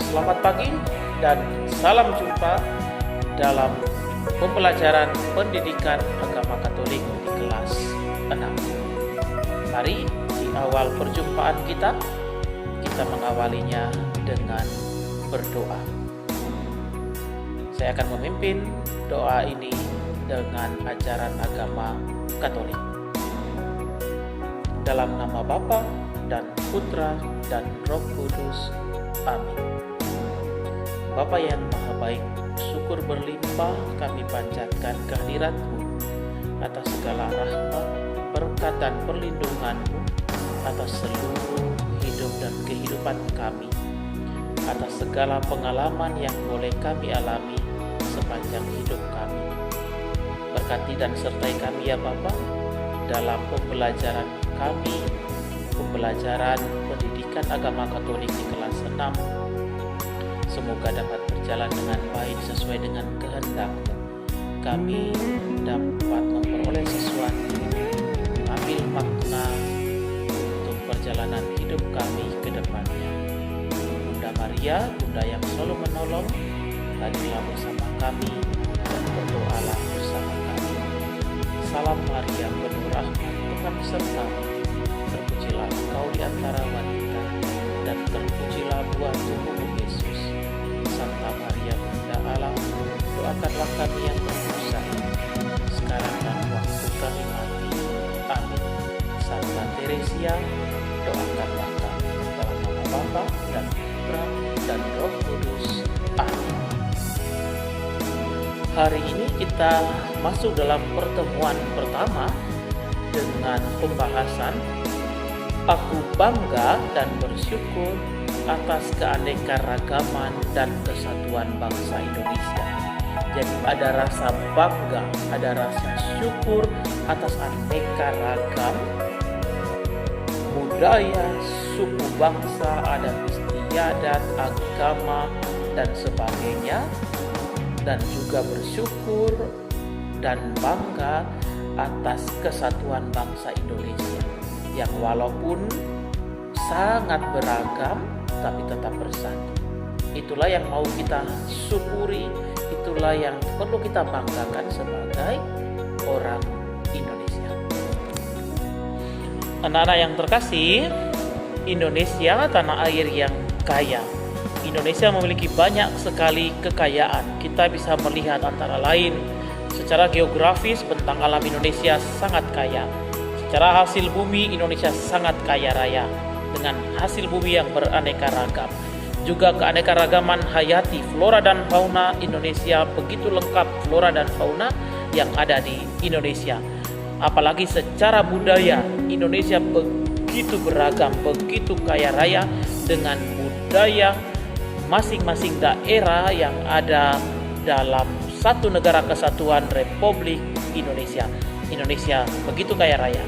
Selamat pagi dan salam jumpa dalam pembelajaran pendidikan agama Katolik di kelas 6. Mari di awal perjumpaan kita mengawalinya dengan berdoa. Saya akan memimpin doa ini dengan ajaran agama Katolik. Dalam nama Bapa dan Putra dan Roh Kudus. Amin. Bapa yang Maha Baik, syukur berlimpah kami panjatkan kehadirat-Mu atas segala rahmat, berkat dan perlindungan-Mu atas seluruh hidup dan kehidupan kami, atas segala pengalaman yang boleh kami alami sepanjang hidup kami. Berkati dan sertai kami ya Bapa dalam pembelajaran kami, pembelajaran pendidikan agama Katolik di kelas 6. Semoga dapat berjalan dengan baik sesuai dengan kehendak-Mu. Kami dapat memperoleh sesuatu, mengambil makna untuk perjalanan hidup kami ke depannya. Bunda Maria, Bunda yang selalu menolong, hadirlah bersama kami dan berdoalah bersama kami. Salam Maria, penuh rahmat, Tuhan sertamu. Terpujilah engkau di antara wanita, dan terpujilah buah tubuhmu Yesus. Santa Maria Bunda Allah, doakanlah kami yang berdosa, sekarang dan waktu kami mati. Amin. Santa Teresia, doakanlah kami. Dalam nama Bapa dan Putra dan Roh Kudus. Amin. Hari ini kita masuk dalam pertemuan pertama dengan pembahasan Aku bangga dan bersyukur atas keanekaragaman dan kesatuan bangsa Indonesia. Jadi ada rasa bangga, ada rasa syukur atas aneka ragam budaya, suku bangsa, adat istiadat, agama, dan sebagainya. Dan juga bersyukur dan bangga atas kesatuan bangsa Indonesia yang walaupun sangat beragam tapi tetap bersatu. Itulah yang mau kita syukuri, itulah yang perlu kita banggakan sebagai orang Indonesia. Anak-anak yang terkasih, Indonesia tanah air yang kaya. Indonesia memiliki banyak sekali kekayaan. Kita bisa melihat antara lain secara geografis bentang alam Indonesia sangat kaya. Secara hasil bumi Indonesia sangat kaya raya dengan hasil bumi yang beraneka ragam. Juga keanekaragaman hayati flora dan fauna Indonesia begitu lengkap flora dan fauna yang ada di Indonesia. Apalagi secara budaya Indonesia begitu beragam, begitu kaya raya dengan budaya masing-masing daerah yang ada dalam satu negara kesatuan Republik Indonesia. Indonesia begitu kaya raya.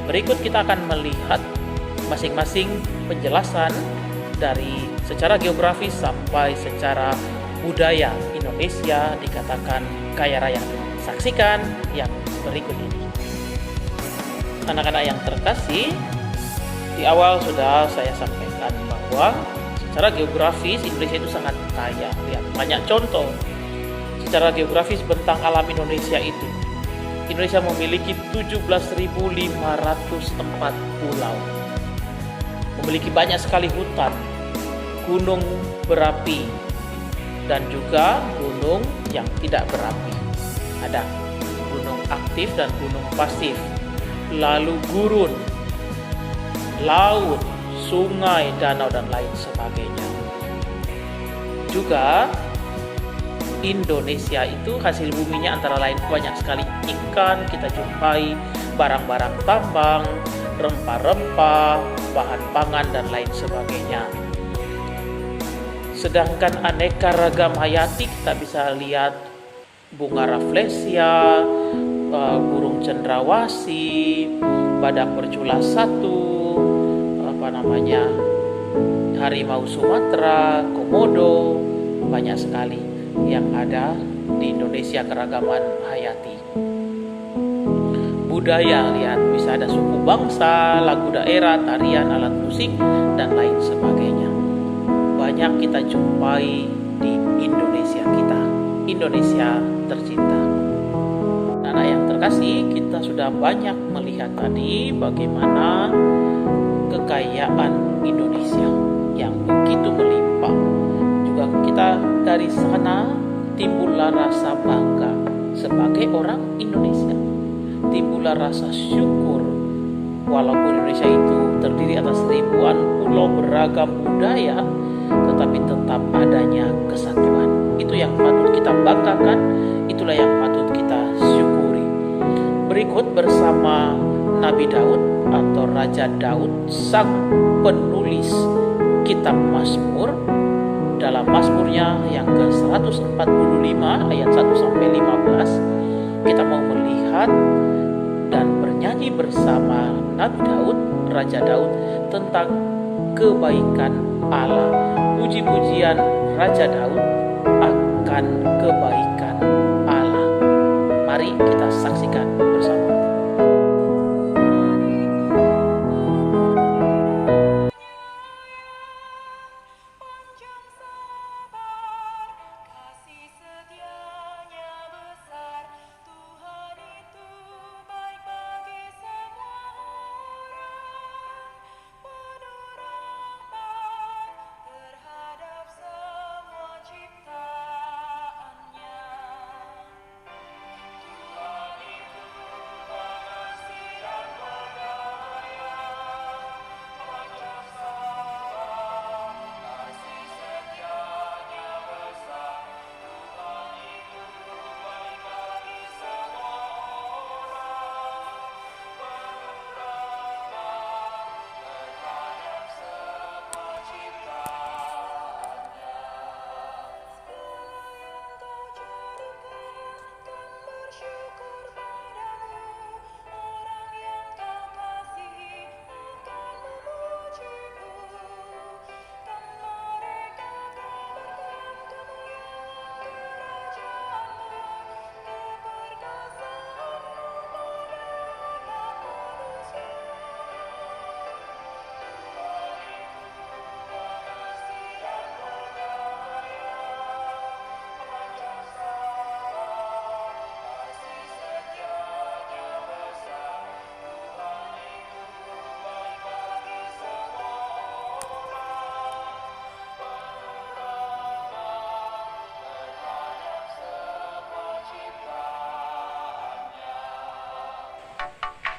Berikut kita akan melihat masing-masing penjelasan dari secara geografis sampai secara budaya Indonesia dikatakan kaya raya. Saksikan yang berikut ini. Anak-anak yang terkasih, di awal sudah saya sampaikan bahwa secara geografis Indonesia itu sangat kaya. Lihat, banyak contoh. Secara geografis bentang alam Indonesia itu, Indonesia memiliki 17.500 tempat pulau. Memiliki banyak sekali hutan, gunung berapi, dan juga gunung yang tidak berapi. Ada gunung aktif dan gunung pasif. Lalu gurun, laut, sungai, danau, dan lain sebagainya. Juga Indonesia itu hasil buminya antara lain banyak sekali ikan, kita jumpai barang-barang tambang, rempah-rempah, bahan pangan, dan lain sebagainya. Sedangkan aneka ragam hayati kita bisa lihat bunga rafflesia, burung cendrawasih, badak bercula satu, harimau Sumatera, komodo, banyak sekali yang ada di Indonesia keragaman hayati. Budaya, lihat, bisa ada suku bangsa, lagu daerah, tarian, alat musik, dan lain sebagainya. banyak kita jumpai di Indonesia kita, Indonesia tercinta. Anak yang terkasih, kita sudah banyak melihat tadi bagaimana kekayaan Indonesia yang begitu melimpah. Juga kita dari sana timbullah rasa bangga sebagai orang Indonesia. Timbullah rasa syukur walaupun Indonesia itu terdiri atas ribuan pulau beragam budaya, tetapi tetap adanya kesatuan. Itu yang patut kita banggakan, itulah yang patut kita syukuri. Berikut bersama Nabi Daud atau Raja Daud, sang penulis kitab Mazmur, dalam Mazmurnya yang ke-145 ayat 1-15, kita mau melihat dan bernyanyi bersama Nabi Daud, Raja Daud, tentang kebaikan Allah. Puji-pujian Raja Daud akan kebaikan Allah. Mari kita saksikan bersama.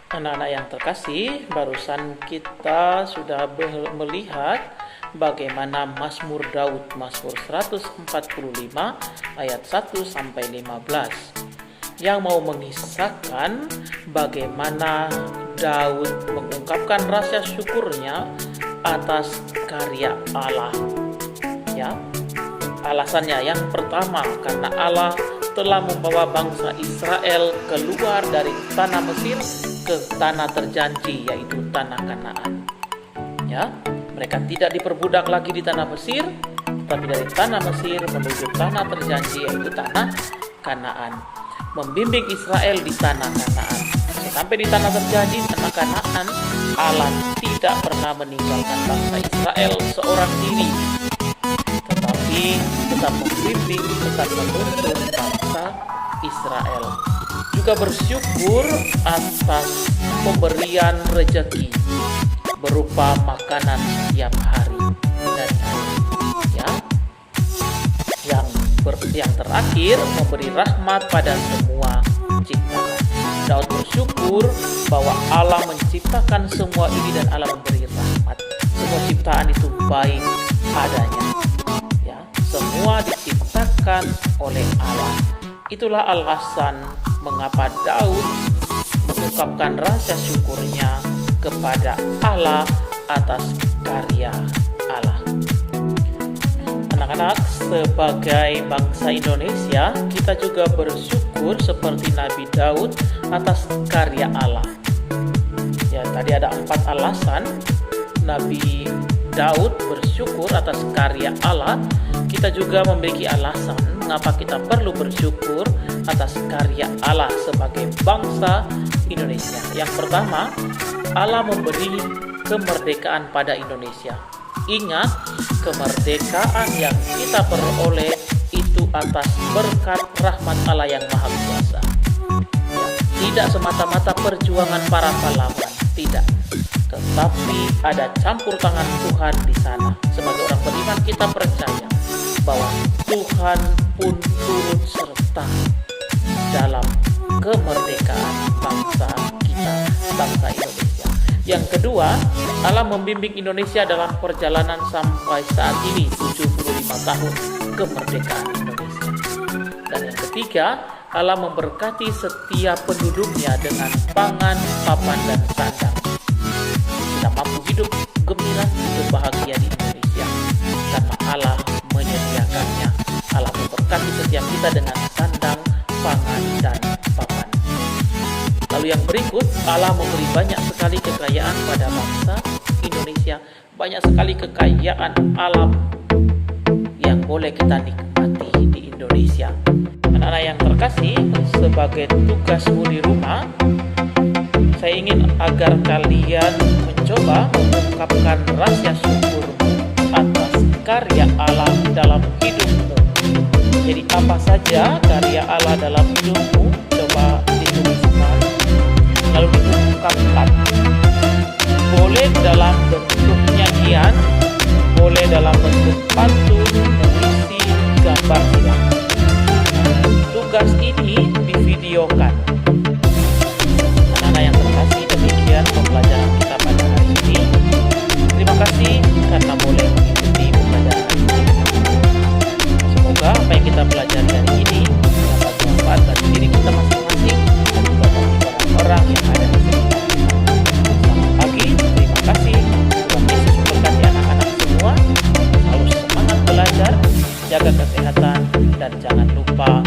Anak-anak yang terkasih, barusan kita sudah melihat bagaimana Mazmur Daud, Mazmur 145 ayat 1-15, yang mau mengisahkan bagaimana Daud mengungkapkan rasa syukurnya atas karya Allah. Ya, alasannya yang pertama, karena Allah telah membawa bangsa Israel keluar dari tanah Mesir ke tanah terjanji, yaitu tanah Kanaan. Ya, mereka tidak diperbudak lagi di tanah Mesir, tapi dari tanah Mesir menuju tanah terjanji, yaitu tanah Kanaan. Membimbing Israel di tanah Kanaan. Sampai di tanah terjanji, tanah Kanaan, Allah tidak pernah meninggalkan bangsa Israel seorang diri, tetapi tetap membimbing, tetap menuntun bangsa Israel. Juga bersyukur atas pemberian rezeki berupa makanan setiap hari dari Allah. Ya, yang terakhir memberi rahmat pada semua ciptaan. Daud bersyukur bahwa Allah menciptakan semua ini dan Allah memberi rahmat. Semua ciptaan itu baik adanya. Ya, semua diciptakan oleh Allah. Itulah alasan mengapa Daud mengungkapkan rasa syukurnya kepada Allah atas karya Allah. Anak-anak, sebagai bangsa Indonesia, kita juga bersyukur seperti Nabi Daud atas karya Allah. Ya, tadi ada 4 alasan Nabi Daud bersyukur atas karya Allah. Kita juga memiliki alasan mengapa kita perlu bersyukur atas karya Allah sebagai bangsa Indonesia. Yang pertama, Allah memberi kemerdekaan pada Indonesia. Ingat, kemerdekaan yang kita peroleh itu atas berkat rahmat Allah yang Maha Kuasa. Ya, tidak semata-mata perjuangan para pahlawan, tidak. Tetapi ada campur tangan Tuhan di sana. Sebagai orang beriman kita percaya bahwa Tuhan pun turut serta dalam kemerdekaan bangsa kita, bangsa Indonesia. Yang kedua, Allah membimbing Indonesia dalam perjalanan sampai saat ini 75 tahun kemerdekaan Indonesia. Dan yang ketiga, Allah memberkati setiap penduduknya dengan pangan, papan, dan sandang. Kita mampu hidup gembira, hidup bahagia di Indonesia karena Allah menyediakannya. Allah memberkati setiap kita dengan sandang, pangan, dan papan. Lalu yang berikut, Allah memberi banyak sekali kekayaan pada bangsa Indonesia, banyak sekali kekayaan alam yang boleh kita nikmati di Indonesia. Anak-anak yang terkasih, sebagai tugasmu di rumah, saya ingin agar kalian mencoba mengungkapkan rasa syukurmu atas karya Allah dalam hidupmu. Jadi apa saja karya Allah dalam hidupmu, coba dituliskan, lalu diungkapkan. Boleh dalam bentuk nyanyian, boleh dalam bentuk pantun, puisi, gambar silakan. Tugas ini divideokan. Anak-anak yang terkasih, demikian pembelajaran kita pada hari ini. Terima kasih karena boleh mengikuti pembelajaran ini. Semoga apa yang kita pelajari hari ini dapat bermanfaat bagi diri kita masing-masing dan juga bagi orang-orang yang ada di sekitar kita. Selamat pagi, terima kasih. Tuhan Yesus memberkati anak-anak semua. Selalu semangat belajar, jaga kesehatan, dan jangan lupa